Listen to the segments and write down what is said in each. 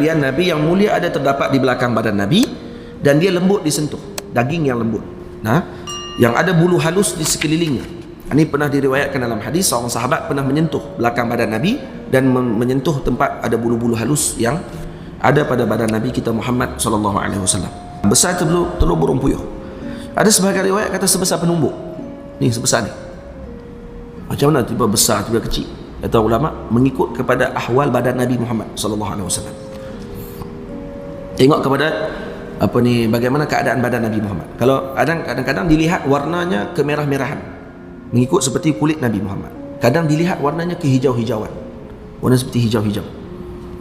kenabian Nabi yang mulia ada terdapat di belakang badan Nabi, dan dia lembut disentuh, daging yang lembut, yang ada bulu halus di sekelilingnya. Ini pernah diriwayatkan dalam hadis, seorang sahabat pernah menyentuh belakang badan Nabi dan menyentuh tempat ada bulu-bulu halus yang ada pada badan Nabi kita Muhammad SAW. Besar telur burung puyuh. Ada sebahagian riwayat kata sebesar penumbuk. Ni sebesar ni. Macam mana tiba besar, tiba kecil? Kata ulama, mengikut kepada ahwal badan Nabi Muhammad SAW. Tengok kepada bagaimana keadaan badan Nabi Muhammad. Kalau kadang-kadang dilihat warnanya kemerah-merahan, mengikut seperti kulit Nabi Muhammad. Kadang dilihat warnanya kehijau-hijauan, warna seperti hijau-hijau.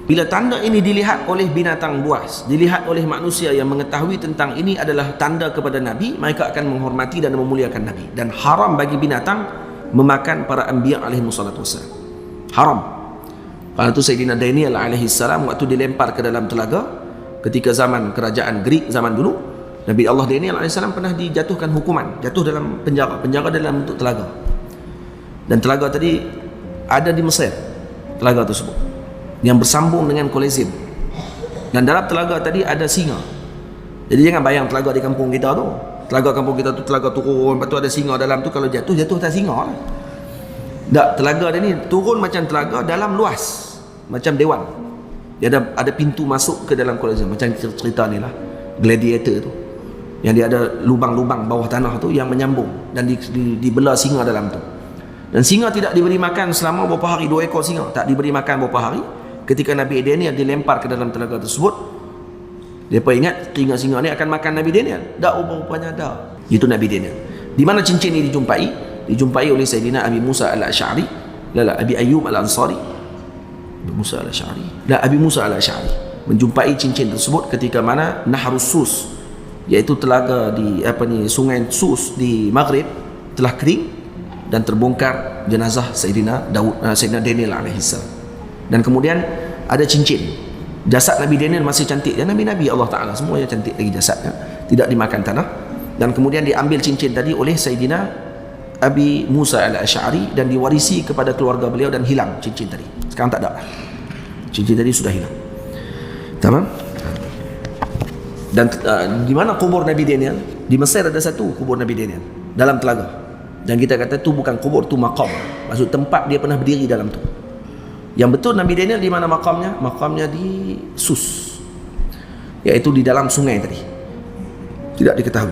Bila tanda ini dilihat oleh binatang buas, dilihat oleh manusia yang mengetahui tentang ini adalah tanda kepada Nabi, mereka akan menghormati dan memuliakan Nabi. Dan haram bagi binatang memakan para anbiya alaihi wassalatu wassalam. Haram. Karena itu Sayyidina Daniel alaihi salam waktu dilempar ke dalam telaga ketika zaman kerajaan Greek zaman dulu, Nabi Allah Daniel alaihi salam pernah dijatuhkan hukuman, jatuh dalam penjara dalam bentuk telaga. Dan telaga tadi ada di Mesir, telaga tersebut yang bersambung dengan Kolizim. Dan dalam telaga tadi ada singa. Jadi jangan bayang telaga di kampung kita tu. Telaga kampung kita tu telaga turun, lepas tu ada singa dalam tu, kalau jatuh atas singa lah. Tak, telaga dia ni turun macam telaga dalam luas, macam dewan. Dia ada pintu masuk ke dalam Kolizim, macam cerita ni lah, Gladiator tu, yang dia ada lubang-lubang bawah tanah tu yang menyambung dan dibelah singa dalam tu. Dan singa tidak diberi makan selama beberapa hari. 2 ekor singa tak diberi makan beberapa hari. Ketika Nabi Daniel dilempar ke dalam telaga tersebut, mereka ingat singa ni akan makan Nabi Daniel. Tak, rupanya dah. Itu Nabi Daniel. Di mana cincin ini dijumpai? Dijumpai oleh Sayyidina Abi Musa al-Ash'ari, Abi Ayyub al-Ansari, Abi Musa al-Ash'ari menjumpai cincin tersebut ketika mana Nahrus Sus, iaitu telaga di sungai Sus di Maghrib telah kering dan terbongkar jenazah Sayyidina Daniel alaihissalam. Dan kemudian ada cincin. Jasad Nabi Daniel masih cantik. Dan Nabi-Nabi Allah Ta'ala semuanya cantik lagi jasadnya, tidak dimakan tanah. Dan kemudian diambil cincin tadi oleh Sayyidina Abi Musa al-Ash'ari dan diwarisi kepada keluarga beliau dan hilang cincin tadi. Sekarang tak ada. Cincin tadi sudah hilang. Tamam? Dan di mana kubur Nabi Daniel? Di Mesir ada satu kubur Nabi Daniel dalam telaga. Dan kita kata tu bukan kubur, tu maqam. Maksud tempat dia pernah berdiri dalam tu. Yang betul Nabi Daniel di mana makamnya? Makamnya di Sus, iaitu di dalam sungai tadi. Tidak diketahui.